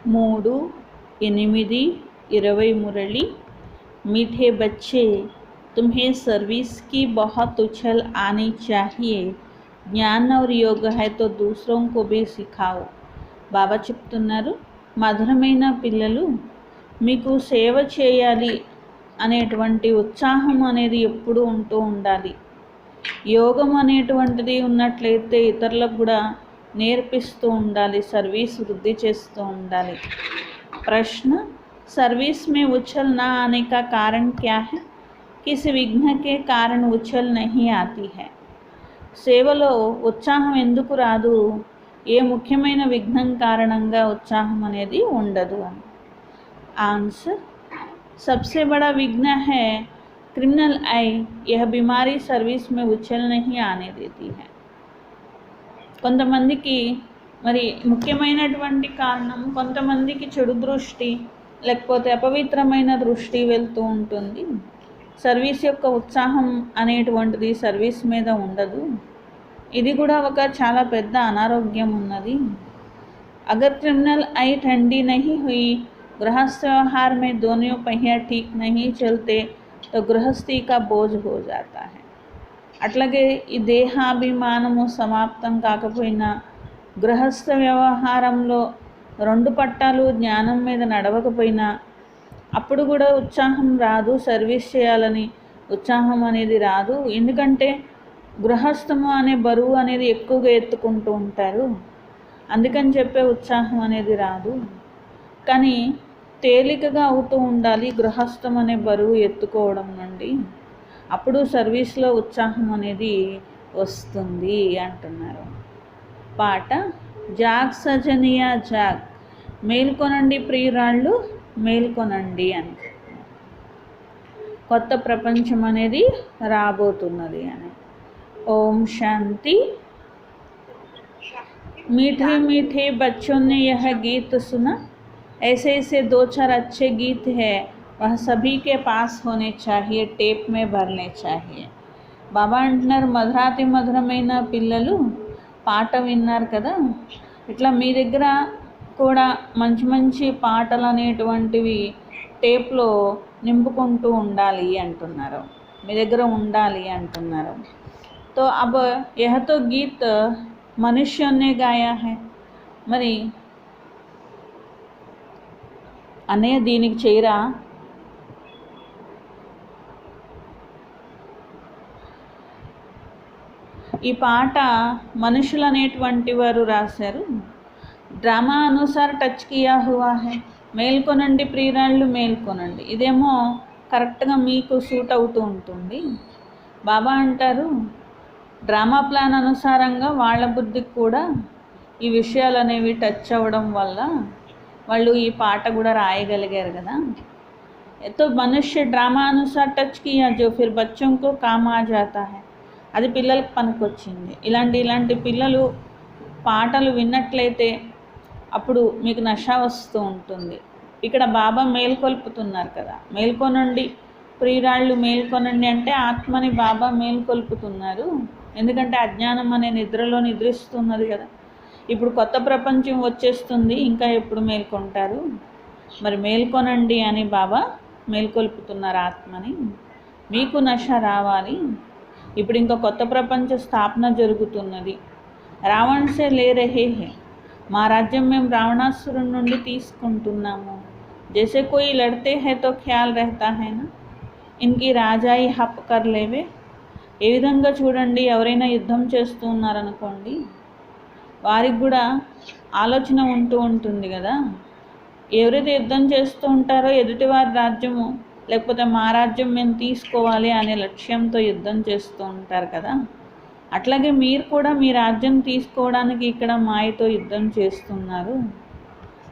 3/8/20 मुरली। मीठे बच्चे, तुम्हें सर्विस की बहुत उछल आनी चाहिए। జ్ఞాన్ और योग है तो दूसरों को भी सिखाओ। బాబా చెప్తున్నారు, మధురమైన పిల్లలు, మీకు సేవ చేయాలి అనేటువంటి ఉత్సాహం అనేది ఎప్పుడూ ఉంటూ ఉండాలి. యోగం అనేటువంటిది ఉన్నట్లయితే ఇతరులకు కూడా నేర్పిస్తూ ఉండాలి, సర్వీస్ వృద్ధి చేస్తూ ఉండాలి. प्रश्न, सर्विस में उछल ना आने का कारण क्या है? किस विघ्न के कारण उछल नहीं आती है? సేవలో ఉత్సాహం ఎందుకు రాదు? ఏ ముఖ్యమైన విఘ్నం కారణంగా ఉత్సాహం అనేది ఉండదు అని. ఆన్సర్, सबसे बड़ा विघ्न है क्रिमिनल आई। यह बीमारी सर्विस में उछल नहीं आने देती है. కొంతమందికి మరి ముఖ్యమైనటువంటి కారణం, కొంతమందికి చెడు దృష్టి లేకపోతే అపవిత్రమైన దృష్టి వెళ్తూ ఉంటుంది. సర్వీస్ యొక్క ఉత్సాహం అనేటువంటిది సర్వీస్ మీద ఉండదు. ఇది కూడా ఒక చాలా పెద్ద అనారోగ్యం ఉన్నది. అగర్ క్రిమినల్ ఐ ठंडी नहीं हुई, गृहस्थ व्यवहार में दोनों पहिया ठीक नहीं चलते तो गृहस्थी का बोझ हो जाता है. అట్లాగే ఈ దేహాభిమానము సమాప్తం కాకపోయినా, గృహస్థ వ్యవహారంలో 2 పట్టాలు జ్ఞానం మీద నడవకపోయినా అప్పుడు కూడా ఉత్సాహం రాదు. సర్వీస్ చేయాలని ఉత్సాహం అనేది రాదు. ఎందుకంటే గృహస్థము అనే బరువు అనేది ఎక్కువగా ఎత్తుకుంటూ ఉంటారు. అందుకని చెప్పే ఉత్సాహం అనేది రాదు. కానీ తేలికగా అవుతూ ఉండాలి గృహస్థం అనే బరువు ఎత్తుకోవడం నుండి. అప్పుడు సర్వీస్లో ఉత్సాహం అనేది వస్తుంది అంటున్నారు. పాట, జాగ్ సజనియా జాగ్, మేల్కొనండి ప్రియురాళ్ళు మేల్కొనండి అని. కొత్త ప్రపంచం అనేది రాబోతున్నది అని. ఓం శాంతి. मीठे मीठे बच्चों ने यह गीत सुना. ऐसे ऐसे 2-4 अच्छे गीत है, वह सभी के पास होने चाहिए, टेप में भरने चाहिए. బాబా అంటున్నారు, మధురాతి మధురమైన పిల్లలు, పాట విన్నారు కదా, ఇట్లా మీ దగ్గర కూడా మంచి మంచి పాటలు అనేటువంటివి టేప్లో నింపుకుంటూ ఉండాలి అంటున్నారు. మీ దగ్గర ఉండాలి అంటున్నారు. तो अब यह तो गीत मनुष्यों ने गाया है. మరి అన్నయ్య దీనికి చేయరా? ఈ పాట మనుషులు అనేటువంటి వారు రాశారు. డ్రామా అనుసార్ టచ్ కియా హువా హై. మేల్కొనండి ప్రియురాళ్ళు మేల్కొనండి, ఇదేమో కరెక్ట్గా మీకు సూట్ అవుతూ ఉంటుంది. బాబా అంటారు, డ్రామా ప్లాన్ అనుసారంగా వాళ్ళ బుద్ధికి కూడా ఈ విషయాలు అనేవి టచ్ అవ్వడం వల్ల వాళ్ళు ఈ పాట కూడా రాయగలిగారు కదా. तो मनुष्य ड्रामा अनुसार टच किया जो फिर बच्चों को काम आ जाता है. అది పిల్లలకు పనికొచ్చింది. ఇలాంటి పిల్లలు పాటలు విన్నట్లయితే అప్పుడు మీకు నష వస్తూ ఉంటుంది. ఇక్కడ బాబా మేల్కొల్పుతున్నారు కదా, మేల్కొనండి ప్రియురాళ్ళు మేల్కొనండి అంటే ఆత్మని బాబా మేల్కొల్పుతున్నారు. ఎందుకంటే అజ్ఞానం అనే నిద్రలో నిద్రిస్తున్నది కదా. ఇప్పుడు కొత్త ప్రపంచం వచ్చేస్తుంది, ఇంకా ఎప్పుడు మేల్కొంటారు? మరి మేల్కొనండి అని బాబా మేల్కొల్పుతున్నారు ఆత్మని. మీకు నష రావాలి. ఇప్పుడు ఇంకా కొత్త ప్రపంచ స్థాపన జరుగుతున్నది. రావణ్ సే లే రహే హే, మా రాజ్యం మేము రావణాసురుడి నుండి తీసుకుంటున్నాము. జైసే కోయి లడ్తే హై తో ఖ్యాల్ రహతా హై నా, ఇన్కి రాజాయి హప్ కర్ లేవే. ఏ విధంగా చూడండి, ఎవరైనా యుద్ధం చేస్తూ ఉన్నారనుకోండి, వారికి కూడా ఆలోచన ఉంటూ ఉంటుంది కదా. ఎవరైతే యుద్ధం చేస్తూ ఉంటారో ఎదుటివారి రాజ్యము లేకపోతే మా రాజ్యం మేము తీసుకోవాలి అనే లక్ష్యంతో యుద్ధం చేస్తూ ఉంటారు కదా. అట్లాగే మీరు కూడా మీ రాజ్యం తీసుకోవడానికి ఇక్కడ మాయతో యుద్ధం చేస్తున్నారు.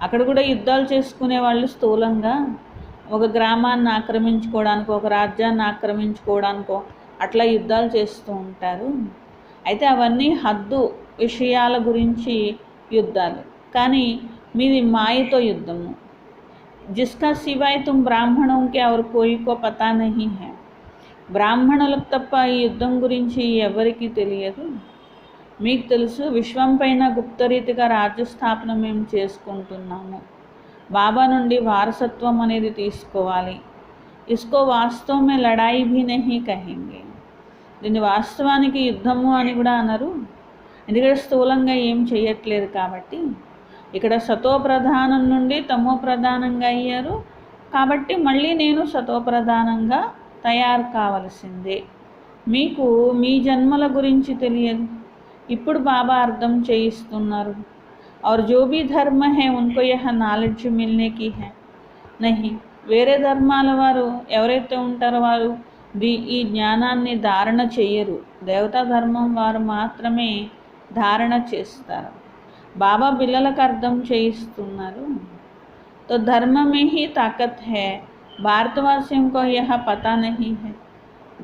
అక్కడ కూడా యుద్ధాలు చేసుకునే వాళ్ళు స్థూలంగా ఒక గ్రామాన్ని ఆక్రమించుకోవడానికో ఒక రాజ్యాన్ని ఆక్రమించుకోవడానికో అట్లా యుద్ధాలు చేస్తూ ఉంటారు. అయితే అవన్నీ హద్దు విషయాల గురించి యుద్ధాలు, కానీ మీది మాయతో యుద్ధము. जिसका सिवाय तुम ब्राह्मणों के और कोई को पता नहीं है. బ్రాహ్మణులకు తప్ప ఈ యుద్ధం గురించి ఎవరికీ తెలియదు. మీకు తెలుసు, విశ్వం పైన గుప్తరీతిగా రాజ్య స్థాపన మేము చేసుకుంటున్నాము. బాబా నుండి వారసత్వం అనేది తీసుకోవాలి. ఇస్కో వాస్తవం మే లడాయి భీ నహీ కహెంగే. దీన్ని వాస్తవానికి యుద్ధము అని కూడా అనరు, ఎందుకంటే స్థూలంగా ఏం చేయట్లేదు కాబట్టి. ఇక్కడ సతో ప్రధానం నుండి తమో ప్రధానంగా అయ్యారు కాబట్టి మళ్ళీ నేను సతో ప్రధానంగా తయారు కావలసిందే. మీకు మీ జన్మల గురించి తెలియదు, ఇప్పుడు బాబా అర్థం చేయిస్తున్నారు. और जो भी धर्म है उनको यह నాలెడ్జ్ మిల్నే కి హై నహీ. వేరే ధర్మాల వారు ఎవరైతే ఉంటారో వారు ఈ జ్ఞానాన్ని ధారణ చెయ్యరు. దేవతా ధర్మం వారు మాత్రమే ధారణ చేస్తారు. బాబా పిల్లలకు అర్థం చేయిస్తున్నారు. तो धर्म में ही ताकत है, భారతవాసియం को यह पता नहीं है.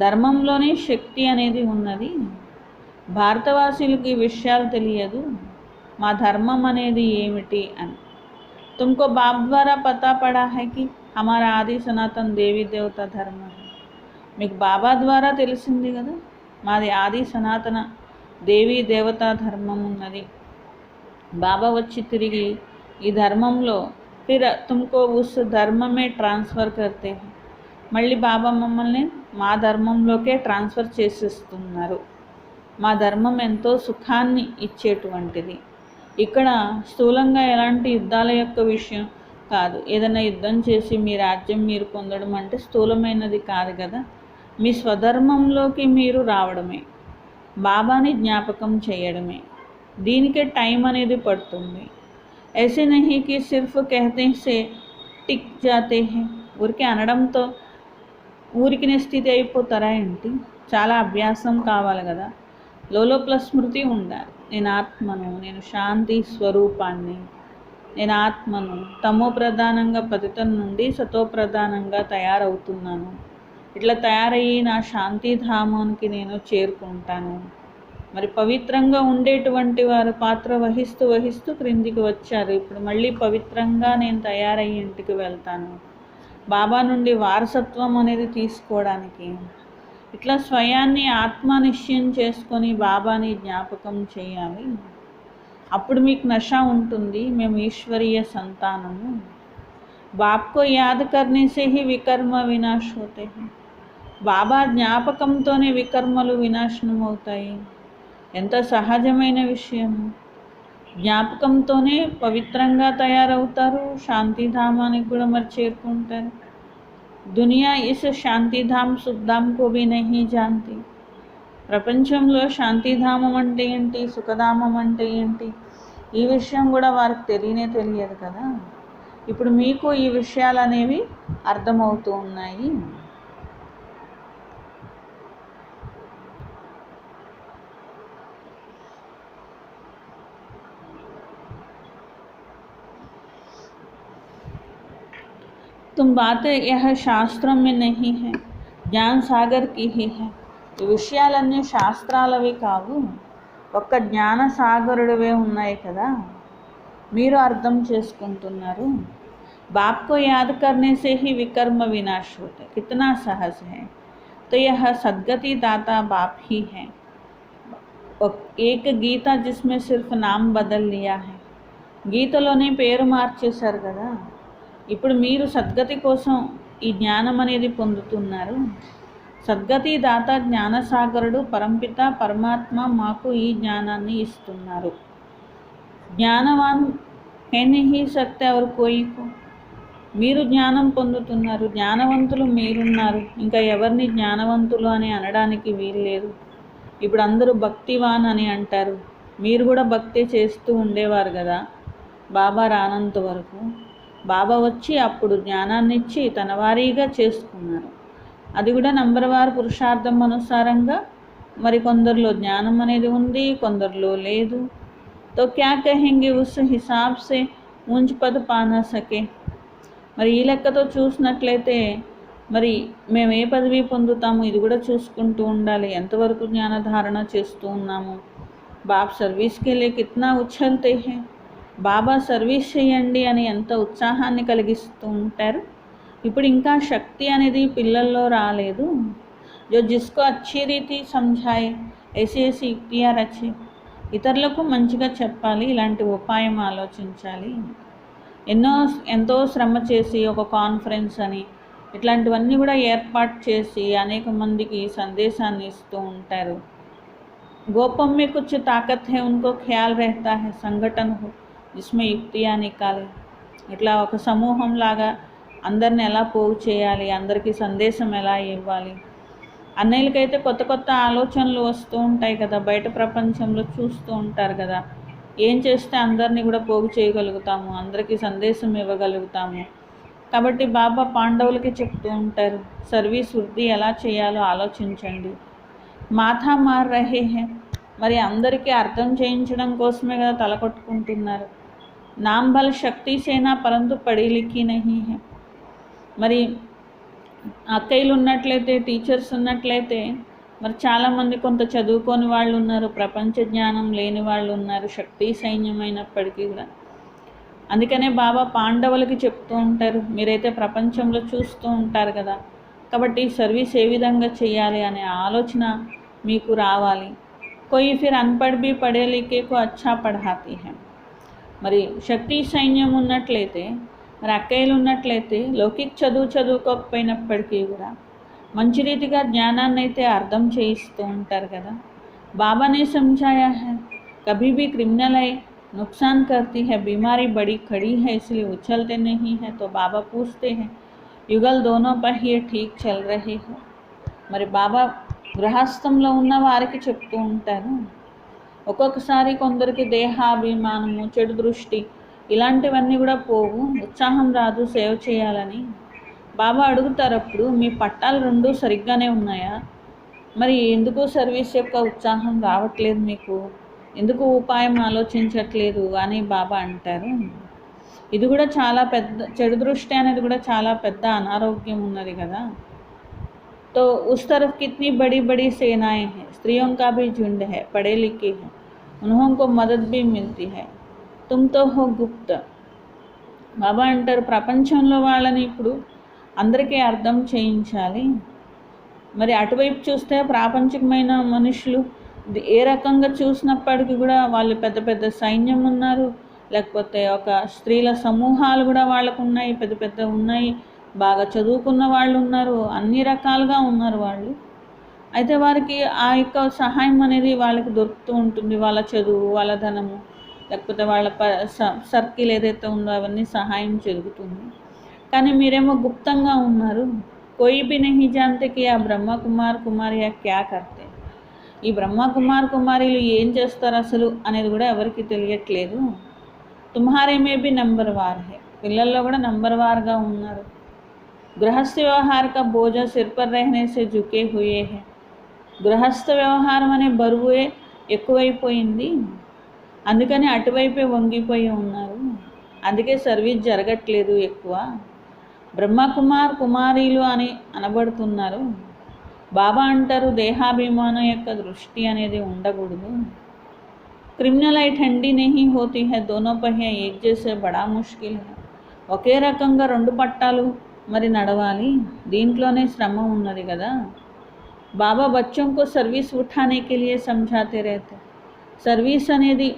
ధర్మంలోనే శక్తి అనేది ఉన్నది, భారతవాసులకి ఈ విషయాలు తెలియదు. మా ధర్మం అనేది ఏమిటి అని. तुमको बाप द्वारा पता पड़ा है कि हमारा आदि सनातन देवी देवता धर्म है. మీకు బాబా ద్వారా తెలిసింది కదా మాది ఆది సనాతన దేవీ దేవతా ధర్మం ఉన్నది. బాబా వచ్చి తిరిగి ఈ ధర్మంలో फिर तुमको उस धर्म में ट्रांसफ़र करते हैं. మళ్ళీ బాబా మమ్మల్ని మా ధర్మంలోకే ట్రాన్స్ఫర్ చేసేస్తున్నారు. మా ధర్మం ఎంతో సుఖాన్ని ఇచ్చేటువంటిది. ఇక్కడ స్థూలంగా ఎలాంటి యుద్ధాల యొక్క విషయం కాదు. ఏదైనా యుద్ధం చేసి మీ రాజ్యం మీరు పొందడం అంటే స్థూలమైనది కాదు కదా. మీ స్వధర్మంలోకి మీరు రావడమే, బాబాని జ్ఞాపకం చేయడమే. దీనికే టైం అనేది పడుతుంది. ऐसे नहीं कि सिर्फ कहते से टिक जाते हैं. ఊరికే అనడంతో ఊరికినే స్థితి అయిపోతారా ఏంటి? చాలా అభ్యాసం కావాలి కదా. లోపల స్మృతి ఉండాలి. నేను ఆత్మను, నేను శాంతి స్వరూపాన్ని, నేను ఆత్మను. తమో ప్రధానంగా పతితం నుండి సతో ప్రధానంగా తయారవుతున్నాను. ఇట్లా తయారయ్యి నా శాంతిధామానికి నేను చేరుకుంటాను. మరి పవిత్రంగా ఉండేటువంటి వారు పాత్ర వహిస్తూ వహిస్తూ క్రిందికి వచ్చారు. ఇప్పుడు మళ్ళీ పవిత్రంగా నేను తయారయ్యి ఇంటికి వెళ్తాను బాబా నుండి వారసత్వం అనేది తీసుకోవడానికి. ఇట్లా స్వయాన్ని ఆత్మ నిశ్చయం చేసుకొని బాబాని జ్ఞాపకం చేయాలి. అప్పుడు మీకు నష ఉంటుంది, మేము ఈశ్వరీయ సంతానము. బాప్కో యాద్ కర్నే సే హీ వికర్మ వినాశ్ హోతే హై. బాబా జ్ఞాపకంతోనే వికర్మలు వినాశనం అవుతాయి. ఎంత సహజమైన విషయము. జ్ఞాపకంతోనే పవిత్రంగా తయారవుతారు, శాంతిధామానికి కూడా మరి చేరుకుంటారు. దునియా ఇస్ శాంతిధామ్ సుఖధామ్ కో భీ నహీ జాన్తి. ప్రపంచంలో శాంతిధామం అంటే ఏంటి, సుఖధామం అంటే ఏంటి, ఈ విషయం కూడా వారికి తెలియదు కదా. ఇప్పుడు మీకు ఈ విషయాలు అనేవి అర్థమవుతూ ఉన్నాయి. तुम बातें यह शास्त्रों में नहीं है, ज्ञान सागर की ही है. ఈ విషయాలన్నీ శాస్త్రాలవి కావు, ఒక్క జ్ఞాన సాగరుడివే ఉన్నాయి కదా. మీరు అర్థం చేసుకుంటున్నారు. बाप को याद करने से ही विकर्म विनाश होते. कितना सहज है. तो यह सद्गति दाता बाप ही है. एक गीता जिसमें सिर्फ नाम बदल लिया है. గీతలోనే పేరు మార్చేశారు కదా. ఇప్పుడు మీరు సద్గతి కోసం ఈ జ్ఞానం అనేది పొందుతున్నారు. సద్గతి దాత జ్ఞానసాగరుడు పరంపిత పరమాత్మ మాకు ఈ జ్ఞానాన్ని ఇస్తున్నారు. జ్ఞానవాన్ హై నహీ సక్తే ఔర్ కోయి కో. మీరు జ్ఞానం పొందుతున్నారు, జ్ఞానవంతులు మీరున్నారు. ఇంకా ఎవరిని జ్ఞానవంతులు అని అనడానికి వీల్లేదు. ఇప్పుడు అందరూ భక్తివాన్ అని అంటారు. మీరు కూడా భక్తి చేస్తూ ఉండేవారు కదా బాబా రానంత వరకు. బాబా వచ్చి అప్పుడు జ్ఞానాన్ని ఇచ్చి తన వారీగా చేసుకున్నారు. అది కూడా నంబర్వార్ పురుషార్థం అనుసారంగా. మరి కొందరిలో జ్ఞానం అనేది ఉంది, కొందరిలో లేదు. తో క్యా కహెంగే ఉస్ హిసాబ్ సే ఊంచ్ పద్ పానా సకే. మరి ఈ లెక్కతో చూసినట్లయితే మరి మేము ఏ పదవి పొందుతాము ఇది కూడా చూసుకుంటూ ఉండాలి. ఎంతవరకు జ్ఞానధారణ చేస్తూ ఉన్నాము. బాప్ సర్వీస్కి లే కిత్నా ఉచ్చల్తే హే. బాబా సర్వీస్ చేయండి అని ఎంత ఉత్సాహాన్ని కలిగిస్తూ ఉంటారు. ఇప్పుడు ఇంకా శక్తి అనేది పిల్లల్లో రాలేదు. జో జిస్కో అచ్చీ రీతి సమझाए ऐसी యుక్తియా రచే. ఇతరులకు మంచిగా చెప్పాలి, ఇలాంటి ఉపాయం ఆలోచించాలి. ఎంతో శ్రమ చేసి ఒక కాన్ఫరెన్స్ అని ఇట్లాంటివన్నీ కూడా ఏర్పాటు చేసి అనేక మందికి సందేశాన్ని ఇస్తూ ఉంటారు. गोपम में कुछ ताकत है, उनको ख्याल रहता है संगठन हो जिसमें युक्तियाँ निकाले. ఇట్లా ఒక సమూహం లాగా అందరిని ఎలా పోగు చేయాలి, అందరికీ సందేశం ఎలా ఇవ్వాలి. అన్నయ్యలకైతే కొత్త కొత్త ఆలోచనలు వస్తూ ఉంటాయి కదా, బయట ప్రపంచంలో చూస్తూ ఉంటారు కదా, ఏం చేస్తే అందరినీ కూడా పోగు చేయగలుగుతాము, అందరికీ సందేశం ఇవ్వగలుగుతాము. కాబట్టి బాబా పాండవులకి చెప్తూ ఉంటారు, సర్వీస్ వృద్ధి ఎలా చేయాలో ఆలోచించండి. మాథా మార్ రహే హే, మరి అందరికీ అర్థం చేయించడం కోసమే కదా తల కొట్టుకుంటున్నారు. నామ్ బల్ శక్తి సేనా పరంతు పడి లిఖి నహీ హే. మరి అక్కయ్యలు ఉన్నట్లయితే, టీచర్స్ ఉన్నట్లయితే, మరి చాలామంది కొంత చదువుకోని వాళ్ళు ఉన్నారు, ప్రపంచ జ్ఞానం లేని వాళ్ళు ఉన్నారు, శక్తి సైన్యమైనప్పటికీ కూడా. అందుకనే బాబా పాండవులకి చెప్తూ ఉంటారు, మీరైతే ప్రపంచంలో చూస్తూ ఉంటారు కదా, కాబట్టి సర్వీస్ ఏ విధంగా చేయాలి అనే ఆలోచన మీకు రావాలి. कोई फिर अनपढ़ भी पढ़े लिखे को अच्छा पढ़ाती है. మరి శక్తి సైన్యం ఉన్నట్లయితే, మరి అక్కయ్యలు ఉన్నట్లయితే, లౌకిక చదువుకోకపోయినప్పటికీ కూడా మంచి రీతిగా జ్ఞానాన్ని అయితే అర్థం చేయిస్తూ ఉంటారు కదా. బాబానే समझाया है, कभी भी क्रिमिनल है नुकसान करती है, बीमारी बड़ी खड़ी है इसलिए उछलते नहीं है. तो बाबा पूछते हैं, युगल दोनों पहिए ठीक चल रहे हो. మరి బాబా గృహస్థంలో ఉన్న వారికి చెప్తూ ఉంటారు, ఒక్కొక్కసారి కొందరికి దేహాభిమానము, చెడు దృష్టి ఇలాంటివన్నీ కూడా పోవు, ఉత్సాహం రాదు సేవ చేయాలని. బాబా అడుగుతారు అప్పుడు, మీ పట్టాలు రెండు సరిగ్గానే ఉన్నాయా, మరి ఎందుకు సర్వీస్ యొక్క ఉత్సాహం రావట్లేదు, మీకు ఎందుకు ఉపాయం ఆలోచించట్లేదు అని బాబా అంటారు. ఇది కూడా చాలా పెద్ద చెడు దృష్టి అనేది కూడా చాలా పెద్ద అనారోగ్యం ఉన్నది కదా. तो उस तरफ कितनी बड़ी बड़ी सेनाएं हैं, स्त्रियों का भी झुंड है, पढ़े लिखे हैं, उन्हों को मदद भी मिलती है, तुम तो हो गुप्त. బాబా అంటారు, ప్రపంచంలో వాళ్ళని ఇప్పుడు అందరికీ అర్థం చేయించాలి. మరి అటువైపు చూస్తే ప్రాపంచికమైన మనుషులు ఏ రకంగా చూసినప్పటికీ కూడా వాళ్ళు పెద్ద పెద్ద సైన్యం ఉన్నారు, లేకపోతే ఒక స్త్రీల సమూహాలు కూడా వాళ్ళకు ఉన్నాయి, పెద్ద పెద్ద ఉన్నాయి, బాగా చదువుకున్న వాళ్ళు ఉన్నారు, అన్ని రకాలుగా ఉన్నారు వాళ్ళు. అయితే వారికి ఆ యొక్క సహాయం అనేది వాళ్ళకి దొరుకుతూ ఉంటుంది, వాళ్ళ చదువు, వాళ్ళ ధనము, లేకపోతే వాళ్ళ సర్కిల్ ఏదైతే ఉందో అవన్నీ సహాయం జరుగుతుంది. కానీ మీరేమో గుప్తంగా ఉన్నారు. కోయి బి నహీ జాన్తే కి ఆ బ్రహ్మకుమార్ కుమారియా క్యా కర్తే. ఈ బ్రహ్మకుమార్ కుమారీలు ఏం చేస్తారు అసలు అనేది కూడా ఎవరికి తెలియట్లేదు. తుమ్హారే మే బి నంబర్ వార్ హే, పిల్లల్లో కూడా నంబర్ వార్గా ఉన్నారు. गृहस्थ व्यवहार का बोझ सिर पर रहने से झुके हुए हैं. గృహస్థ వ్యవహారం అనే బరువే ఎక్కువైపోయింది, అందుకని అటువైపే వంగిపోయి ఉన్నారు, అందుకే సర్వీస్ జరగట్లేదు ఎక్కువ. బ్రహ్మకుమార్ కుమారీలు అని అనబడుతున్నారు. బాబా అంటారు, దేహాభిమానం యొక్క దృష్టి అనేది ఉండకూడదు. క్రిమినల్ అయి ठंडी नहीं होती है, दोनों पहिए एक जैसे बड़ा मुश्किल है. ఒకే రకంగా రెండు పట్టాలు మరి నడవాలి, దీంట్లోనే శ్రమ ఉన్నది కదా. బాబా బచ్చోं को सर्विस उठाने के लिए समझाते रहते. సర్వీస్ అనేది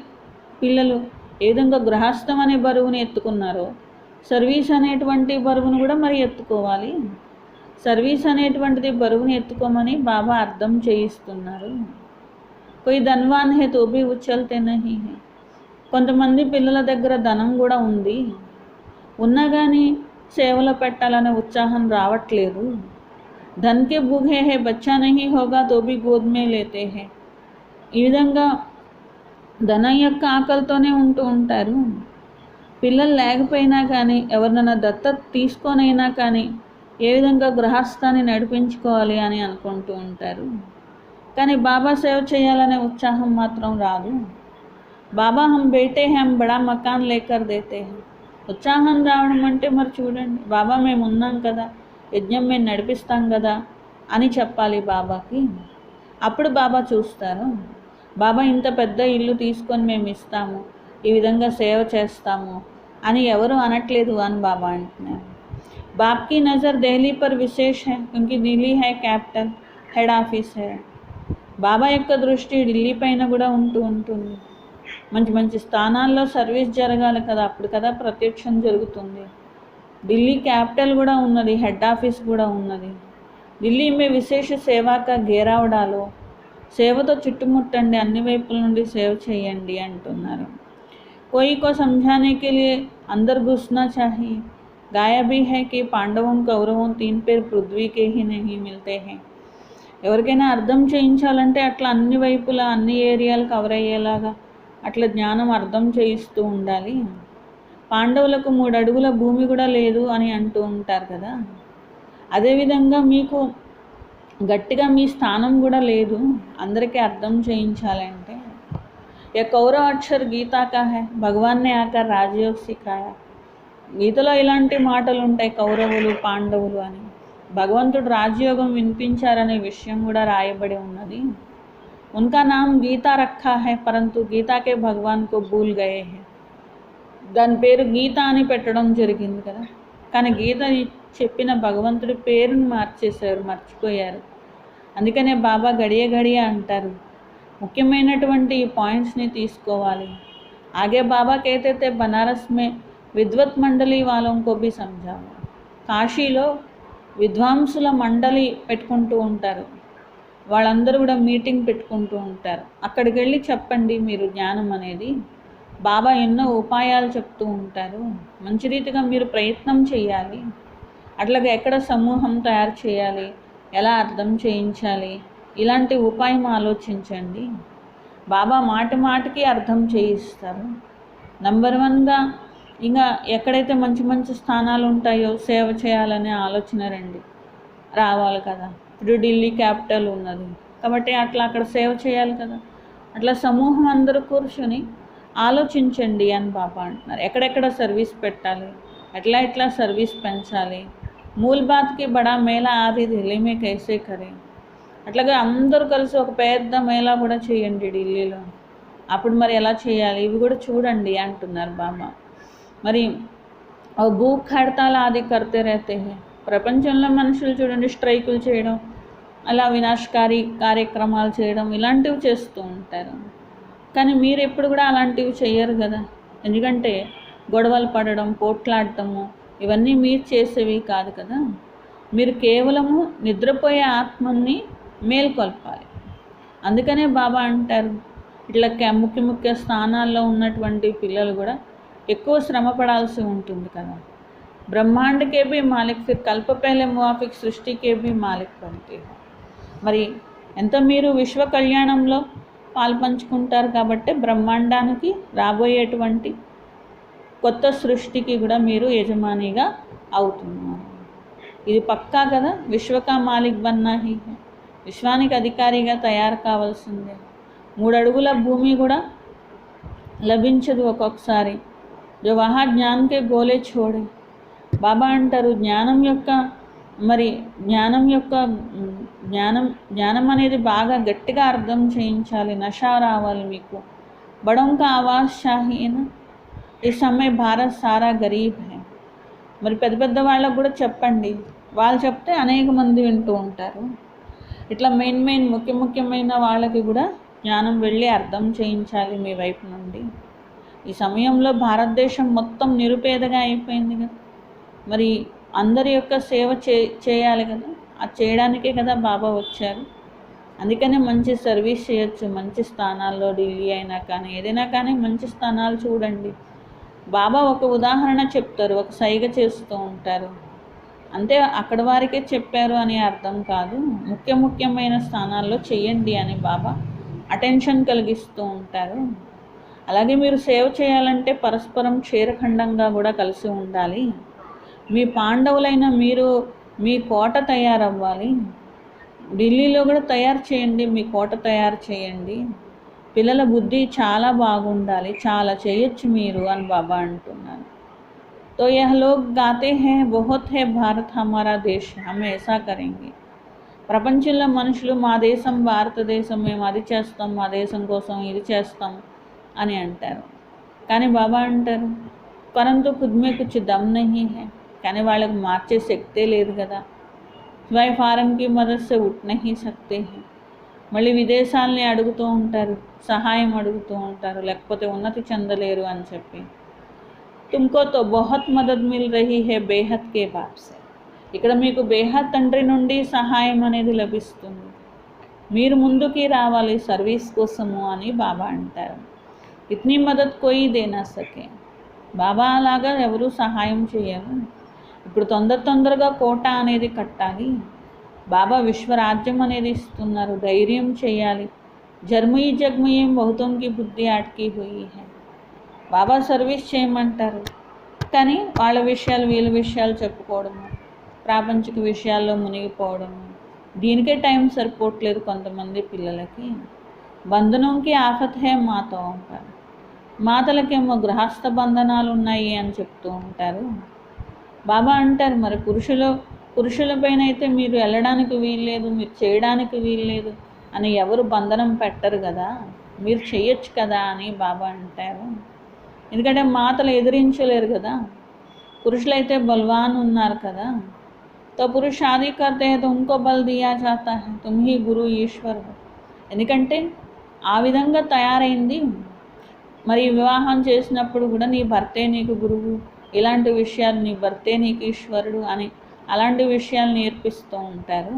పిల్లలు ఏ విధంగా గృహస్థం అనే బరువుని ఎత్తుకున్నారో, సర్వీస్ అనేటువంటి బరువును కూడా మరి ఎత్తుకోవాలి. సర్వీస్ అనేటువంటిది బరువుని ఎత్తుకోమని బాబా అర్థం చేయిస్తున్నారు. कोई धनवान है तो भी उछलते नहीं है. కొంతమంది పిల్లల దగ్గర ధనం కూడా ఉంది, ఉన్నా కానీ సేవలో పెట్టాలనే ఉత్సాహం రావట్లేదు. ధన్ కే భూఖే హే, బచ్చా నహీ హోగా తో భీ గోద్ మే లేతే హే. ఈ విధంగా ధనం యొక్క ఆకలితోనే ఉంటూ ఉంటారు. పిల్లలు లేకపోయినా కానీ, ఎవరినైనా దత్తత తీసుకొనైనా కానీ ఏ విధంగా గృహస్థాన్ని నడిపించుకోవాలి అని అనుకుంటూ ఉంటారు. కానీ బాబా సేవ చేయాలనే ఉత్సాహం మాత్రం రాదు. బాబా హమ్ బేటే హే, హమ్ బడా మకాన్ లేకర్ దేతే హే. ఉత్సాహం రావడం అంటే మరి చూడండి, బాబా మేము ఉన్నాం కదా, యజ్ఞం మేము నడిపిస్తాం కదా అని చెప్పాలి బాబాకి. అప్పుడు బాబా చూస్తారు, బాబా ఇంత పెద్ద ఇల్లు తీసుకొని మేము ఇస్తాము, ఈ విధంగా సేవ చేస్తాము అని ఎవరు అనట్లేదు అని బాబా అంటున్నారు. బాబ్కి నజర్ ఢిల్లీ పర్ విశేష్ హై, క్యూంకి ఢిల్లీ హై క్యాపిటల్, హెడ్ ఆఫీస్ హై. బాబా యొక్క దృష్టి ఢిల్లీ పైన కూడా ఉంటూ ఉంటుంది, మంచి మంచి స్థానాల్లో సర్వీస్ జరగాలి కదా, అప్పుడు కదా ప్రత్యక్షం జరుగుతుంది. ఢిల్లీ క్యాపిటల్ కూడా ఉన్నది, హెడ్ ఆఫీస్ కూడా ఉన్నది. ఢిల్లీ మే విశేష సేవా కా ఘేరావ్ డాలో, సేవతో చుట్టుముట్టండి, అన్ని వైపుల నుండి సేవ చేయండి అంటున్నారు. कोई को समझाने के लिए अंदर घुसना चाहिए. गाया भी है कि पांडवों कौरवों 3 पैर पृथ्वी के ही नहीं मिलते हैं. ఎవరికైనా అర్థం చేయించాలంటే అట్లా అన్ని వైపులా అన్ని ఏరియాలు కవర్ అయ్యేలాగా అట్లా జ్ఞానం అర్థం చేయిస్తూ ఉండాలి. పాండవులకు 3 అడుగుల భూమి కూడా లేదు అని అంటూ ఉంటారు కదా, అదేవిధంగా మీకు గట్టిగా మీ స్థానం కూడా లేదు, అందరికీ అర్థం చేయించాలంటే. यह कौरव अक्षर गीता का है, भगवान ने आकर राजयोग सिखाया. గీతలో ఇలాంటి మాటలు ఉంటాయి, కౌరవులు పాండవులు అని. భగవంతుడు రాజయోగం వినిపించారనే విషయం కూడా రాయబడి ఉన్నది. उनका नाम गीता रखा है, परंतु गीता के भगवान को भूल गए हैं. దాని పేరు గీత అని పెట్టడం జరిగింది కదా, కానీ గీత చెప్పిన భగవంతుడి పేరుని మార్చేశారు, మర్చిపోయారు. అందుకనే బాబా గడియ గడియ అంటారు, ముఖ్యమైనటువంటి ఈ పాయింట్స్ని తీసుకోవాలి. ఆగే బాబా कहते थे बनारस में విద్వత్ మండలి వాళ్ళం को भी समझाओ. కాశీలో విద్వాంసుల మండలి పెట్టుకుంటూ ఉంటారు, వాళ్ళందరూ కూడా మీటింగ్ పెట్టుకుంటూ ఉంటారు. అక్కడికి వెళ్ళి చెప్పండి మీరు జ్ఞానం అనేది. బాబా ఎన్నో ఉపాయాలు చెప్తూ ఉంటారు, మంచి రీతిగా మీరు ప్రయత్నం చేయాలి. అట్లాగే ఎక్కడ సమూహం తయారు చేయాలి, ఎలా అర్థం చేయించాలి, ఇలాంటి ఉపాయం ఆలోచించండి. బాబా మాటి మాటికి అర్థం చేయిస్తారు. నంబర్ 1గా ఇంకా ఎక్కడైతే మంచి మంచి స్థానాలు ఉంటాయో సేవ చేయాలనే ఆలోచన రావాలి కదా. ఇప్పుడు ఢిల్లీ క్యాపిటల్ ఉన్నది కాబట్టి అట్లా అక్కడ సేవ చేయాలి కదా, అట్లా సమూహం అందరూ కూర్చొని ఆలోచించండి అని బాబా అంటున్నారు. ఎక్కడెక్కడ సర్వీస్ పెట్టాలి, ఎట్లా సర్వీస్ పెంచాలి. మూల్ బాత్కి బడా మేళా ఆది ఢిల్లీ మే కైసే కరే. అట్లాగే అందరూ కలిసి ఒక పెద్ద మేళా కూడా చేయండి ఢిల్లీలో, అప్పుడు మరి ఎలా చేయాలి ఇవి కూడా చూడండి అంటున్నారు బాబా. మరి భూక్ హడతాల్ ఆది కర్తే రహతే హై. ప్రపంచంలో మనుషులు చూడండి స్ట్రైకులు చేయడం, అలా వినాశకారి కార్యక్రమాలు చేయడం, ఇలాంటివి చేస్తూ ఉంటారు. కానీ మీరు ఎప్పుడు కూడా అలాంటివి చేయరు కదా, ఎందుకంటే గొడవలు పడడం, పోట్లాడటము ఇవన్నీ మీరు చేసేవి కాదు కదా. మీరు కేవలము నిద్రపోయే ఆత్మని మేల్కొల్పాలి. అందుకనే బాబా అంటారు, ఇట్లా ముఖ్య స్థానాల్లో ఉన్నటువంటి పిల్లలు కూడా ఎక్కువ శ్రమ పడాల్సి ఉంటుంది కదా. బ్రహ్మాండకే భీ మాలిక్, ఫిర్ కల్ప పహలే మువాఫిక్ సృష్టికే భీ మాలిక్ బంతే. మరి ఎంత మీరు విశ్వ కళ్యాణంలో పాల్పంచుకుంటారు కాబట్టి బ్రహ్మాండానికి రాబోయేటువంటి కొత్త సృష్టికి కూడా మీరు యజమానిగా అవుతున్నారు. ఇది పక్కా కదా, విశ్వకా మాలిక్ బన్నా హీ హై. విశ్వానికి అధికారిగా తయారు కావాల్సిందే. 3 అడుగుల భూమి కూడా లభించదు ఒక్కొక్కసారి. జో వహా జ్ఞాన్కే గోలే ఛోడే. బాబా అంటారు జ్ఞానం అనేది బాగా గట్టిగా అర్థం చేయించాలి, నషా రావాలి మీకు. బడోं का आवाज़ चाहिए ना. ఈ సమయం భారత్ సారా గరీబ్ హై. మరి పెద్ద వాళ్ళకు కూడా చెప్పండి, వాళ్ళు చెప్తే అనేక మంది వింటూ ఉంటారు. ఇట్లా మెయిన్ ముఖ్యమైన వాళ్ళకి కూడా జ్ఞానం వెళ్ళి అర్థం చేయించాలి మీ వైపు నుండి. ఈ సమయంలో భారతదేశం మొత్తం నిరుపేదగా అయిపోయింది కదా, మరి అందరి యొక్క సేవ చేయాలి కదా, అది చేయడానికే కదా బాబా వచ్చారు. అందుకనే మంచి సర్వీస్ చేయొచ్చు, మంచి స్థానాల్లో ఢిల్లీ అయినా కానీ ఏదైనా కానీ మంచి స్థానాలు చూడండి. బాబా ఒక ఉదాహరణ చెప్తారు, ఒక సైగ చేస్తూ ఉంటారు అంతే, అక్కడ వారికే చెప్పారు అని అర్థం కాదు. ముఖ్యమైన స్థానాల్లో చెయ్యండి అని బాబా అటెన్షన్ కలిగిస్తూ ఉంటారు. అలాగే మీరు సేవ చేయాలంటే పరస్పరం క్షీరఖండంగా కూడా కలిసి ఉండాలి. మీ పాండవులైన మీరు మీ కోట తయారవ్వాలి. ఢిల్లీలో కూడా తయారు చేయండి, మీ కోట తయారు చేయండి. పిల్లల బుద్ధి చాలా బాగుండాలి, చాలా చేయొచ్చు మీరు అని బాబా అంటున్నారు. तो यह लोग गाते हैं बहुत है भारत हमारा देश, हम ऐसा करेंगे. ప్రపంచంలో మనుషులు మా దేశం భారతదేశం, మేము అది చేస్తాం, మా దేశం కోసం ఇది చేస్తాం అని అంటారు. కానీ బాబా అంటారు పరంతు ఖుద్ మే కుచ్ దమ్ నహీ హై. కానీ వాళ్ళకు మార్చే శక్తే లేదు కదా. స్వై ఫారం కి మదద్ సే ఉఠ్ నహీ సక్తే హై. మళ్ళీ విదేశాలని అడుగుతూ ఉంటారు, సహాయం అడుగుతూ ఉంటారు, లేకపోతే ఉన్నతి చెందలేరు అని చెప్పి. తుమ్కో తో బహుత్ మదద్ మిల్ రహీ హే బేహద్ కే బాప్ సే. ఇక్కడ మీకు బేహద్ తండ్రి నుండి సహాయం అనేది లభిస్తుంది, మీరు ముందుకి రావాలి సర్వీస్ కోసము అని బాబా అంటారు. ఇతనీ మదద్ కోయి దేనా సకే. బాబా లాగా ఎవరు సహాయం చేయరు. ఇప్పుడు తొందరగా కోట అనేది కట్టాలి, బాబా విశ్వరాజ్యం అనేది ఇస్తున్నారు, ధైర్యం చేయాలి. జర్మయి జగ్మయం బహుతోంకి బుద్ధి అటకి హుయి హై. బాబా సర్వీస్ చేయమంటారు, కానీ వాళ్ళ విషయాలు వీళ్ళ విషయాలు చెప్పుకోవడము, ప్రాపంచిక విషయాల్లో మునిగిపోవడము, దీనికే టైం సరిపోవట్లేదు కొంతమంది పిల్లలకి. బంధనంకి ఆఫత్ హే మాతో ఉంటారు, మాతలకేమో గృహస్థ బంధనాలు ఉన్నాయి అని చెప్తూ ఉంటారు. బాబా అంటారు, మరి పురుషులపైన అయితే మీరు వెళ్ళడానికి వీల్లేదు, మీరు చేయడానికి వీల్లేదు అని ఎవరు బంధనం పెట్టరు కదా, మీరు చేయొచ్చు కదా అని బాబా అంటారు. ఎందుకంటే మాతలు ఎదిరించలేరు కదా, పురుషులైతే బల్వాన్ ఉన్నారు కదా. తో పురుష షాదీ కర్తే హై తో ఉన్కో బల్ దియా జాతా హై, తుమ్ హీ గురు ఈశ్వర్ హో. ఎందుకంటే ఆ విధంగా తయారైంది. మరి వివాహం చేసినప్పుడు కూడా నీ భర్తే నీకు గురువు, ఇలాంటి విషయాలు, నీ భర్తే నీకు ఈశ్వరుడు అని అలాంటి విషయాలు నేర్పిస్తూ ఉంటారు.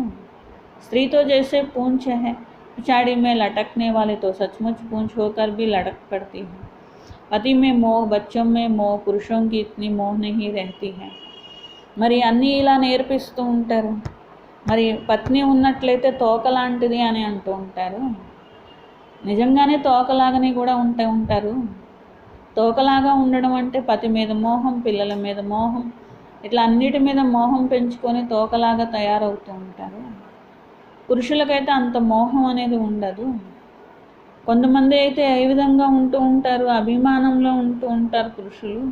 స్త్రీతో చేసే పూంఛ హై, पिछाड़ी में लटकने वाले तो सचमुच पूंछ होकर भी लटक पड़ती है. पति में मोह, बच्चों में मोह, पुरुषों की इतनी मोह नहीं रहती है. మరి అన్నీ ఇలా నేర్పిస్తూ ఉంటారు. మరి పత్ని ఉన్నట్లయితే తోక లాంటిది అని అంటూ ఉంటారు. నిజంగానే తోకలాగానే కూడా ఉంటారు. తోకలాగా ఉండడం అంటే పతి మీద మోహం, పిల్లల మీద మోహం, ఇట్లా అన్నిటి మీద మోహం పెంచుకొని తోకలాగా తయారవుతూ ఉంటారు. పురుషులకైతే అంత మోహం అనేది ఉండదు. కొంతమంది అయితే ఏ విధంగా ఉంటూ ఉంటారు, అభిమానంలో ఉంటూ ఉంటారు పురుషులు.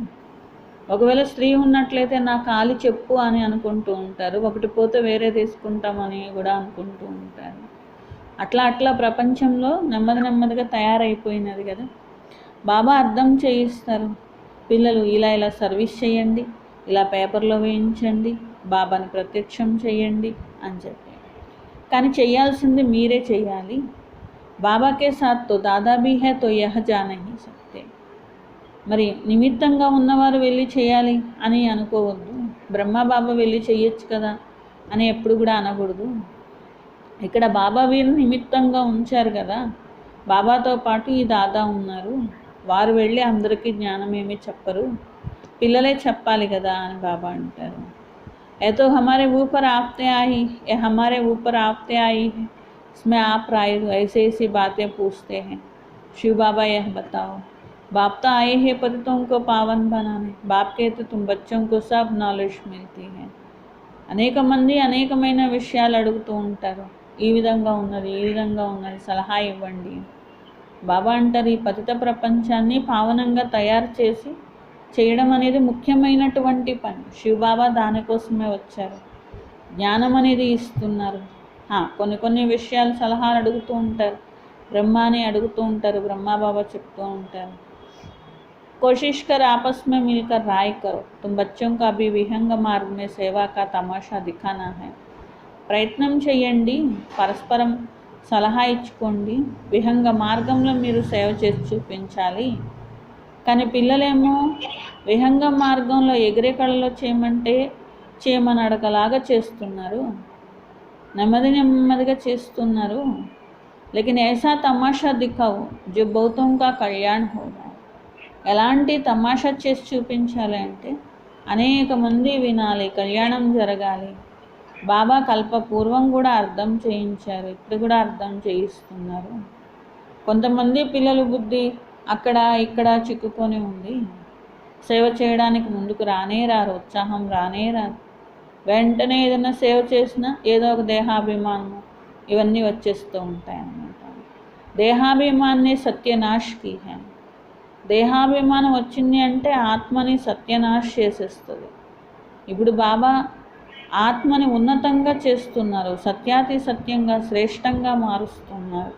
ఒకవేళ స్త్రీ ఉన్నట్లయితే నా కాలి చెప్పు అని అనుకుంటూ ఉంటారు, ఒకటి పోతే వేరే తీసుకుంటామని కూడా అనుకుంటూ ఉంటారు. అట్లా ప్రపంచంలో నెమ్మదిగా తయారైపోయినది కదా. బాబా అర్థం చేయిస్తారు, పిల్లలు ఇలా సర్వీస్ చేయండి, ఇలా పేపర్లో వేయించండి, బాబాని ప్రత్యక్షం చేయండి అని చెప్పి. కానీ చేయాల్సింది మీరే చేయాలి. బాబాకే సాత్ తో దాదా భీ హై తో యహ జా నహీ సక్తే. మరి నిమిత్తంగా ఉన్నవారు వెళ్ళి చేయాలి అని అనుకోవద్దు. బ్రహ్మబాబా వెళ్ళి చేయొచ్చు కదా అని ఎప్పుడు కూడా అనకూడదు. ఇక్కడ బాబా వీరు నిమిత్తంగా ఉంచారు కదా, బాబాతో పాటు ఈ దాదా ఉన్నారు, వారు వెళ్ళి అందరికీ జ్ఞానం ఏమీ చెప్పరు, పిల్లలే చెప్పాలి కదా అని బాబా అంటారు. ఏ తో హమారే ఊపర్ ఆఫ్తే ఆయి, ఏ హమారే ఊపర్ ఆఫ్తే ఆయి है, इसमें आप राय ऐसी बातें पूछते हैं. शिव बाबा यह बताओ, बाप तो आए हैं पतितों को पावन बनाने. बाप कहते तुम बच्चों को सब नॉलेज मिलती है. అనేక మంది అనేకమైన విషయాలు అడుగుతూ ఉంటారు, ఈ విధంగా ఉన్నది సలహా ఇవ్వండి. బాబా అంటారు, ఈ పతిత ప్రపంచాన్ని పావనంగా తయారు చేయడం అనేది ముఖ్యమైనటువంటి పని. శివబాబా దానికోసమే వచ్చారు, జ్ఞానం అనేది ఇస్తున్నారు. కొన్ని విషయాలు సలహాలు అడుగుతూ ఉంటారు, బ్రహ్మాని అడుగుతూ ఉంటారు, బ్రహ్మాబాబా చెప్తూ ఉంటారు. कोशिश कर आपस में मिलकर राय करो, तुम बच्चों का भी विहंग मार्ग में सेवा का तमाशा दिखाना है. ప్రయత్నం చేయండి, పరస్పరం సలహా ఇచ్చుకోండి, విహంగ మార్గంలో మీరు సేవ చేసి చూపించాలి. కానీ పిల్లలేమో విహంగ మార్గంలో ఎగిరే కళలో చేయమంటే చేయమనడకలాగా చేస్తున్నారు, నెమ్మదిగా చేస్తున్నారు. लेकिन ऐसा तमाशा दिखाओ जो बहुतों का कल्याण होगा. ఎలాంటి తమాషా చేసి చూపించాలి అంటే అనేక మంది వినాలి, కళ్యాణం జరగాలి. బాబా కల్పపూర్వం కూడా అర్థం చేయించారు, ఇప్పుడు కూడా అర్థం చేయిస్తున్నారు. కొంతమంది పిల్లల బుద్ధి అక్కడ ఇక్కడ చిక్కుకొని ఉంది, సేవ చేయడానికి ముందుకు రారు, ఉత్సాహం రారు. వెంటనే ఏదైనా సేవ చేసినా ఏదో ఒక దేహాభిమానం ఇవన్నీ వచ్చేస్తూ ఉంటాయన్నమాట. దేహాభిమాన్ని సత్యనాష్కి హై. దేహాభిమానం వచ్చింది అంటే ఆత్మని సత్యనాశ్ చేసేస్తుంది. ఇప్పుడు బాబా ఆత్మని ఉన్నతంగా చేస్తున్నారు, సత్యాతి సత్యంగా శ్రేష్టంగా మారుస్తున్నారు.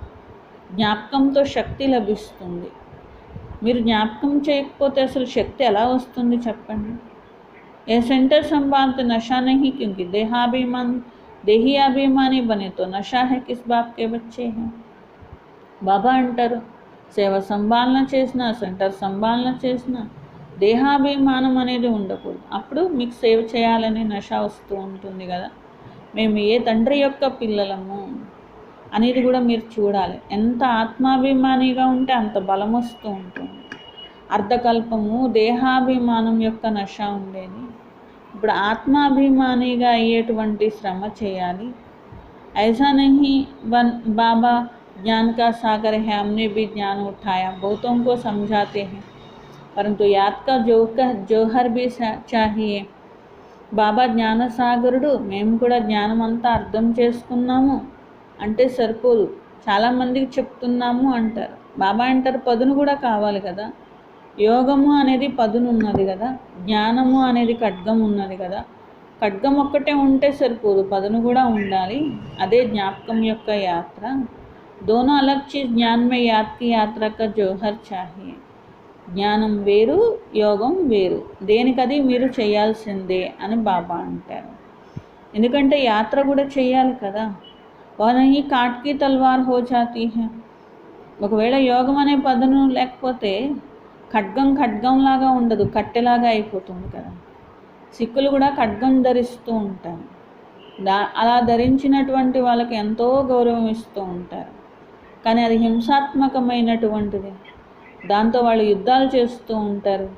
జ్ఞాపకంతో శక్తి లభిస్తుంది. మీరు జ్ఞాపకం చేయకపోతే అసలు శక్తి ఎలా వస్తుంది చెప్పండి. ఏ సెంటర్ సంభాలతే నషా నహీ, క్యూంకి దేహాభిమాన్ దేహీ అభిమాని బనే తో నషా హై కిస్ బాప్ కే బచ్చే హై. బాబా అంటారు, సేవ సంభాలన చేసిన, సెంటర్ సంభాలన చేసిన దేహాభిమానం అనేది ఉండకూడదు. అప్పుడు మీకు సేవ చేయాలని నష వస్తూ ఉంటుంది కదా. మేము ఏ తండ్రి యొక్క పిల్లలము అనేది కూడా మీరు చూడాలి. ఎంత ఆత్మాభిమానిగా ఉంటే అంత బలం వస్తూ ఉంటుంది. అర్ధకల్పము దేహాభిమానం యొక్క నష ఉండేది. ఇప్పుడు ఆత్మాభిమానిగా అయ్యేటువంటి శ్రమ చేయాలి. ऐसा नहीं बाबा ज्ञान का सागर है, हमने भी ज्ञान उठाया, बहुतों को समझाते हैं, परंतु याद का जोहर भी चाहिए. బాబా జ్ఞానసాగరుడు, మేము కూడా జ్ఞానం అంతా అర్థం చేసుకున్నాము అంటే సరిపోదు, చాలామందికి చెప్తున్నాము అంటారు. బాబా అంటారు పదును కూడా కావాలి కదా. యోగము అనేది పదును ఉన్నది కదా, జ్ఞానము అనేది ఖడ్గం ఉన్నది కదా. ఖడ్గం ఒక్కటే ఉంటే సరిపోదు, పదును కూడా ఉండాలి. అదే జ్ఞాపకం యొక్క యాత్ర. దోనో అలగ్ చీజ్ జ్ఞాన్ మే యాద్ కి యాత్ర కా జోహర్ చాహియే. జ్ఞానం వేరు, యోగం వేరు, దేనికది మీరు చేయాల్సిందే అని బాబా అంటారు. ఎందుకంటే యాత్ర కూడా చేయాలి కదా. వనహి కాట్కి తల్వార్ హో జాతీ హై. ఒకవేళ యోగం అనే పదును లేకపోతే ఖడ్గంలాగా ఉండదు, కట్టెలాగా అయిపోతుంది కదా. సిక్కులు కూడా ఖడ్గం ధరిస్తూ ఉంటారు. అలా ధరించినటువంటి వాళ్ళకి ఎంతో గౌరవం ఇస్తూ ఉంటారు. కానీ అది హింసాత్మకమైనటువంటిది, దాంతో వాళ్ళు యుద్ధాలు చేస్తూ ఉంటారు.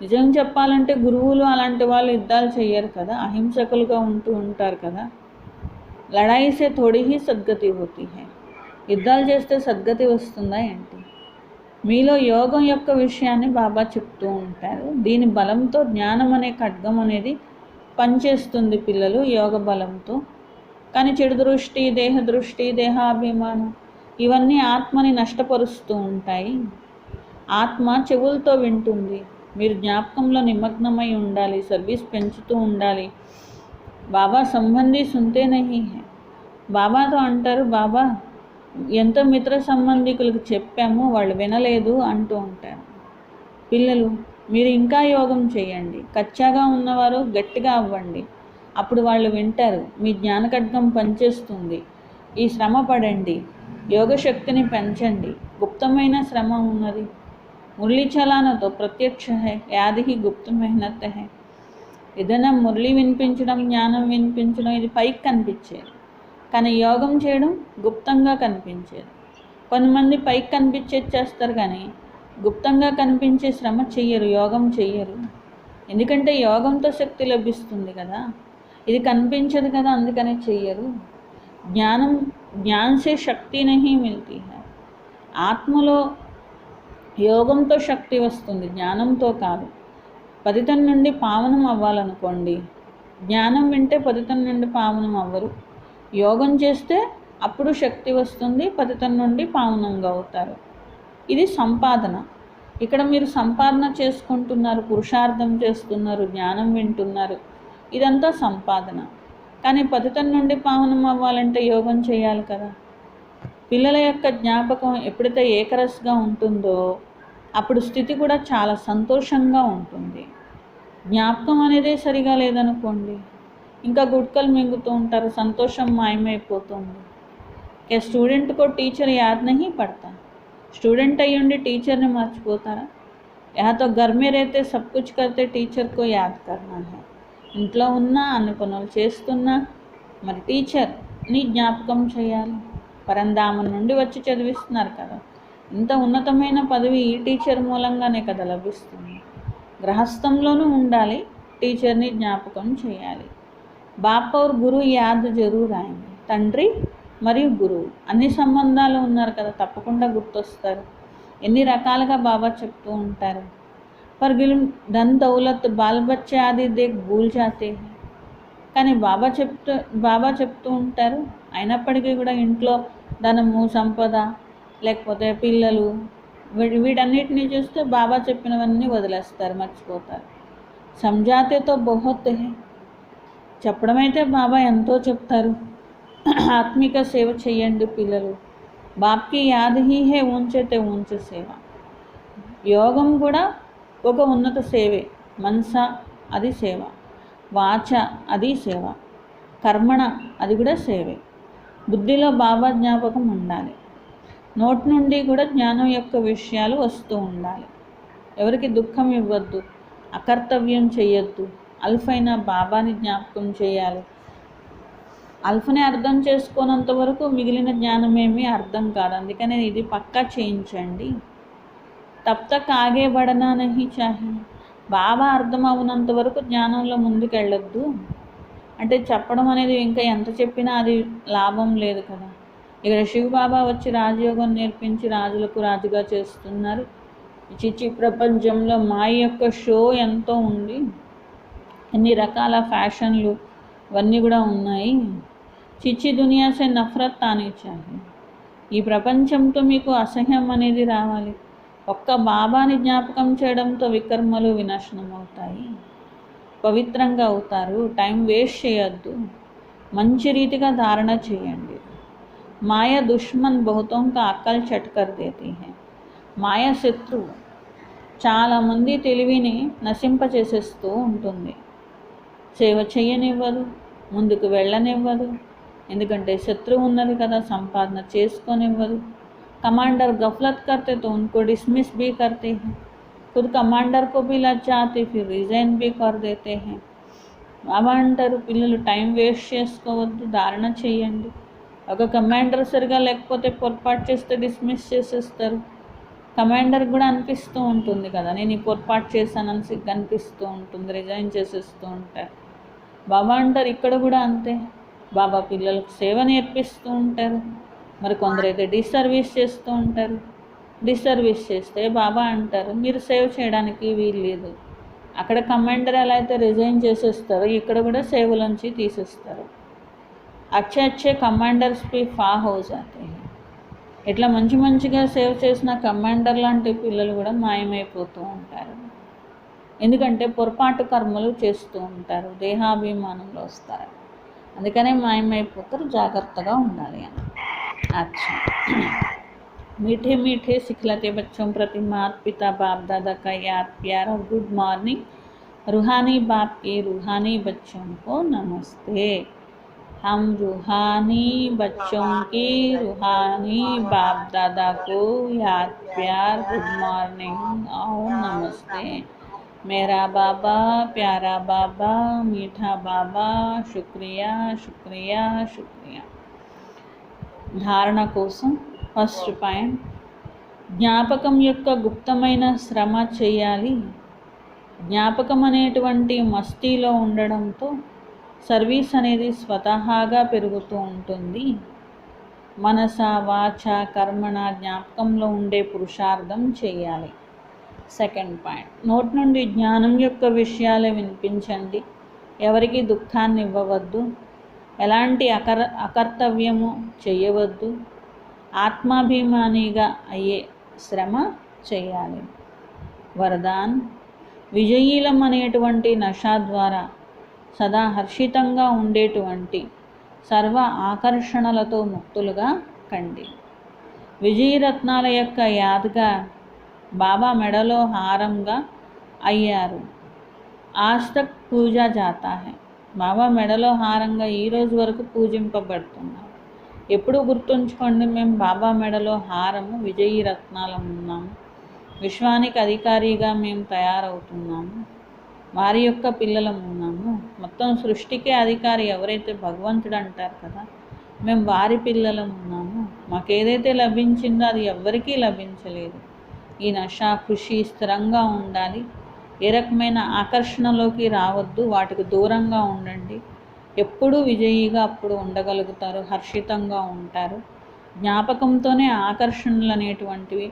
నిజం చెప్పాలంటే గురువులు అలాంటి వాళ్ళు యుద్ధాలు చేయరు కదా, అహింసకులుగా ఉంటూ ఉంటారు కదా. లడాయి సే థోడీ హీ సద్గతి హోతీ హై. యుద్ధాలు చేస్తే సద్గతి వస్తుందా ఏంటి? మీలో యోగం యొక్క విషయాన్ని బాబా చెప్తూ ఉంటారు. దీని బలంతో జ్ఞానం అనే ఖడ్గం అనేది పనిచేస్తుంది పిల్లలు, యోగ బలంతో. కానీ చెడు దృష్టి, దేహ దృష్టి, దేహాభిమానం ఇవన్నీ ఆత్మని నష్టపరుస్తూ ఉంటాయి. ఆత్మ చెవులతో వింటుంది, మీరు జ్ఞాపకంలో నిమగ్నమై ఉండాలి, సర్వీస్ పెంచుతూ ఉండాలి. బాబా సంబంధి సుంతే నహీ హై. బాబాతో అంటారు, బాబా ఎంత మిత్ర సంబంధికులకు చెప్పామో వాళ్ళు వినలేదు అంటూ ఉంటారు. పిల్లలు మీరు ఇంకా యోగం చేయండి, కచ్చాగా ఉన్నవారు గట్టిగా అవ్వండి, అప్పుడు వాళ్ళు వింటారు. మీ జ్ఞానఖడ్గం పనిచేస్తుంది. ఈ శ్రమ పడండి, యోగ శక్తిని పెంచండి. గుప్తమైన శ్రమ ఉన్నది. మురళీ చలానతో ప్రత్యక్ష హై, యాది గుప్త మెహనత్ హై. ఏదైనా మురళి వినిపించడం, జ్ఞానం వినిపించడం ఇది పైకి కనిపించేది, కానీ యోగం చేయడం గుప్తంగా కనిపించేది. కొంతమంది పైకి కనిపించేది చేస్తారు కానీ గుప్తంగా కనిపించే శ్రమ చెయ్యరు, యోగం చెయ్యరు. ఎందుకంటే యోగంతో శక్తి లభిస్తుంది కదా, ఇది కనిపించదు కదా, అందుకనే చెయ్యరు. జ్ఞాన్ సే శక్తి నహీ మిల్తీ హై. ఆత్మలో యోగంతో శక్తి వస్తుంది, జ్ఞానంతో కాదు. పతితం నుండి పావనం అవ్వాలనుకోండి, జ్ఞానం వింటే పతితం నుండి పావనం అవ్వరు. యోగం చేస్తే అప్పుడు శక్తి వస్తుంది, పతితం నుండి పావనంగా అవుతారు. ఇది సంపాదన. ఇక్కడ మీరు సంపాదన చేసుకుంటున్నారు, పురుషార్థం చేస్తున్నారు, జ్ఞానం వింటున్నారు, ఇదంతా సంపాదన. కానీ పతితం నుండి పావనం అవ్వాలంటే యోగం చేయాలి కదా. పిల్లల యొక్క జ్ఞాపకం ఎప్పుడైతే ఏకరస్గా ఉంటుందో అప్పుడు స్థితి కూడా చాలా సంతోషంగా ఉంటుంది. జ్ఞాపకం అనేదే సరిగా లేదనుకోండి, ఇంకా గుట్కలు మింగుతూ ఉంటారు, సంతోషం మాయమైపోతుంది. क्या स्टूडेंट को टीचर याद नहीं पड़ता? स्टूडेंट अయ్యుండి టీచర్ని మర్చిపోతారా? यहाँ तो घर में रहते सब कुछ करते, टीचर को याद करना है. ఇంట్లో ఉన్నా అన్ని పనులు చేస్తున్నా మరి టీచర్ని జ్ఞాపకం చేయాలి. పరంధామం నుండి వచ్చి చదివిస్తున్నారు కదా, ఇంత ఉన్నతమైన పదవి ఈ టీచర్ మూలంగానే కదా లభిస్తుంది. గృహస్థంలోనూ ఉండాలి, టీచర్ని జ్ఞాపకం చేయాలి. బాప్ और గురు యాద్ జరూర్ ఆయేంగే. తండ్రి మరియు గురువు అన్ని సంబంధాలు ఉన్నారు కదా, తప్పకుండా గుర్తొస్తారు. ఎన్ని రకాలుగా బాబా చెప్తూ ఉంటారు. పర్ ధన్ దౌలత్ బాల్ బచ్చే ఆది దేక్ భూల్ జాతే హై. కానీ బాబా చెప్తూ ఉంటారు, అయినప్పటికీ కూడా ఇంట్లో ధనము, సంపద, లేకపోతే పిల్లలు, వీటన్నిటిని చూస్తే బాబా చెప్పినవన్నీ వదిలేస్తారు, మర్చిపోతారు. సంజాతేతో బహుత్ హై. చెప్పడమైతే బాబా ఎంతో చెప్తారు. ఆత్మిక సేవ చేయండి పిల్లలు. బాప్కి యాద్ హీ హే ఊంచతే ఊంచ సేవ. యోగం కూడా ఒక ఉన్నత సేవే. మనస అది సేవ, వాచ అది సేవ, కర్మణ అది కూడా సేవే. బుద్ధిలో బాబా జ్ఞాపకం ఉండాలి. నోటి నుండి కూడా జ్ఞానం యొక్క విషయాలు వస్తూ ఉండాలి. ఎవరికి దుఃఖం ఇవ్వద్దు, అకర్తవ్యం చేయొద్దు. అల్ఫైన బాబాని జ్ఞాపకం చేయాలి. అల్ఫని అర్థం చేసుకోనంత వరకు మిగిలిన జ్ఞానమేమీ అర్థం కాదు. అందుకనే ఇది పక్కా చేయించండి. తబ్ తక్ ఆగే బడనా నహీ చాహి. బాబా అర్థం అవునంత వరకు జ్ఞానంలో ముందుకు వెళ్ళొద్దు. అంటే చెప్పడం అనేది ఇంకా ఎంత చెప్పినా అది లాభం లేదు కదా. ఇక్కడ శివబాబా వచ్చి రాజయోగం నేర్పించి రాజులకు రాజుగా చేస్తున్నారు. చిచి ప్రపంచంలో మాయ యొక్క షో ఎంతో ఉంది. ఎన్ని రకాల ఫ్యాషన్లు ఇవన్నీ కూడా ఉన్నాయి. చిచి దునియా సే నఫరత్ ఆనీ చాహి. ఈ ప్రపంచంతో మీకు అసహ్యం అనేది రావాలి. ఒక్క బాబాని జ్ఞాపకం చేయడంతో వికర్మలు వినాశనం అవుతాయి, పవిత్రంగా అవుతారు. టైం వేస్ట్ చేయొద్దు, మంచి రీతిగా ధారణ చేయండి. మాయ దుష్మన్ బహుతోం కా అక్కల్ చట్కర్ దేతీ హై. మాయ శత్రువు చాలామంది తెలివిని నశింపచేసేస్తూ ఉంటుంది. సేవ చేయనివ్వదు, ముందుకు వెళ్ళనివ్వదు. ఎందుకంటే శత్రువు ఉన్నది కదా, సంపాదన చేసుకోనివ్వదు. कमांडर गफलत करते तो उनको डिसमिस भी करते हैं. खुद कमांडर को भी लज्जाते फिर రిజైన్ भी कर देते हैं. బాబా అంటారు, పిల్లలు టైం వేస్ట్ చేసుకోవద్దు, ధారణ చేయండి. ఒక కమాండర్ సరిగా లేకపోతే పొరపాటు చేస్తే డిస్మిస్ చేసేస్తారు. కమాండర్కి కూడా అనిపిస్తూ ఉంటుంది కదా, నేను ఈ పొరపాటు చేశానని సిగ్గు అనిపిస్తూ ఉంటుంది, రిజైన్ చేసేస్తూ ఉంటారు. బాబా అంటారు ఇక్కడ కూడా అంతే. బాబా పిల్లలకు సేవ నేర్పిస్తూ ఉంటారు. మరి కొందరైతే డిస్సర్వీస్ చేస్తూ ఉంటారు. డిస్సర్వీస్ చేస్తే బాబా అంటారు మీరు సేవ్ చేయడానికి వీలు లేదు. అక్కడ కమాండర్ ఎలా అయితే రిజైన్ చేసేస్తారో ఇక్కడ కూడా సేవలోంచి తీసేస్తారు. అచ్చే అచ్చే కమాండర్స్ పి ఫా హో జాతే హై. ఇట్లా మంచిగా సేవ్ చేసిన కమాండర్ లాంటి పిల్లలు కూడా మాయమైపోతూ ఉంటారు. ఎందుకంటే పొరపాటు కర్మలు చేస్తూ ఉంటారు, దేహాభిమానంలో వస్తారు. అందుకనే మాయమైపోతారు. జాగ్రత్తగా ఉండాలి అని. अच्छा, मीठे मीठे सिखलाते बच्चों प्रति माता पिता बाप दादा का याद प्यार और गुड मॉर्निंग. रूहानी बाप के रूहानी बच्चों को नमस्ते. हम रूहानी बच्चों की रूहानी बाप दादा को याद प्यार गुड मॉर्निंग और नमस्ते. मेरा बाबा, प्यारा बाबा, मीठा बाबा, शुक्रिया शुक्रिया शुक्रिया. ధారణ కోసం ఫస్ట్ పాయింట్, జ్ఞాపకం యొక్క గుప్తమైన శ్రమ చేయాలి. జ్ఞాపకం అనేటువంటి మస్తీలో ఉండడంతో సర్వీస్ అనేది స్వతహాగా పెరుగుతూ ఉంటుంది. మనస వాచ కర్మణ జ్ఞాపకంలో ఉండే పురుషార్థం చేయాలి. సెకండ్ పాయింట్, నోటి నుండి జ్ఞానం యొక్క విషయాలు వినిపించండి. ఎవరికి దుఃఖాన్ని ఇవ్వవద్దు, ఎలాంటి అకర్తవ్యము చేయవద్దు. ఆత్మాభిమానిగా అయ్యే శ్రమ చేయాలి. వరదాన్, విజయీలం అనేటువంటి నషా ద్వారా సదా హర్షితంగా ఉండేటువంటి సర్వ ఆకర్షణలతో ముక్తులుగా కండి. విజయరత్నాల యొక్క యాద్గా బాబా మెడలో హారంగా అయ్యారు. ఆజ్ తక్ పూజా జాతా హై. బాబా మెడలో హారంగా ఈరోజు వరకు పూజింపబడుతున్నాం. ఎప్పుడూ గుర్తుంచుకోండి, మేము బాబా మెడలో హారము విజయీ రత్నాలం ఉన్నాము. విశ్వానికి అధికారిగా మేము తయారవుతున్నాము. వారి యొక్క పిల్లలం ఉన్నాము. మొత్తం సృష్టికే అధికారి ఎవరైతే భగవంతుడు అంటారు కదా, మేము వారి పిల్లలం ఉన్నాము. మాకేదైతే లభించిందో అది ఎవ్వరికీ లభించలేదు. ఈ నషా ఖుషి స్థిరంగా ఉండాలి. ఏ రకమైన ఆకర్షణలోకి రావద్దు, వాటికి దూరంగా ఉండండి. ఎప్పుడూ విజయీగా అప్పుడు ఉండగలుగుతారు, హర్షితంగా ఉంటారు. జ్ఞాపకంతోనే ఆకర్షణలు అనేటువంటివి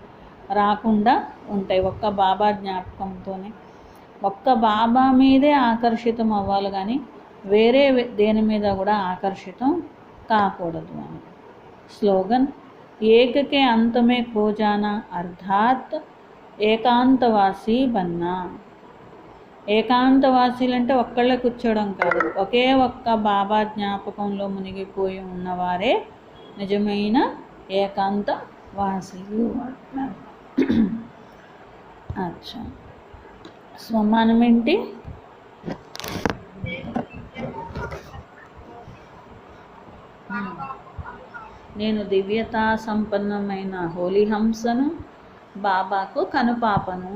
రాకుండా ఉంటాయి. ఒక్క బాబా జ్ఞాపకంతోనే, ఒక్క బాబా మీదే ఆకర్షితం అవ్వాలి, కానీ వేరే దేని మీద కూడా ఆకర్షితం కాకూడదు అని. స్లోగన్, ఏకకే అంతమే ఖోజానా అర్థాత్ ఏకాంతవాసి బన్నా. ఏకాంతవాసీలు అంటే ఒక్కళ్ళే కూర్చోవడం కాదు, ఒకే ఒక్క బాబా జ్ఞాపకంలో మునిగిపోయి ఉన్నవారే నిజమైన ఏకాంతవాసీలు. అచ్చా, స్వమానం ఏంటి? నేను దివ్యతా సంపన్నమైన హోలీ హంసను, బాబాకు కనుపాపను.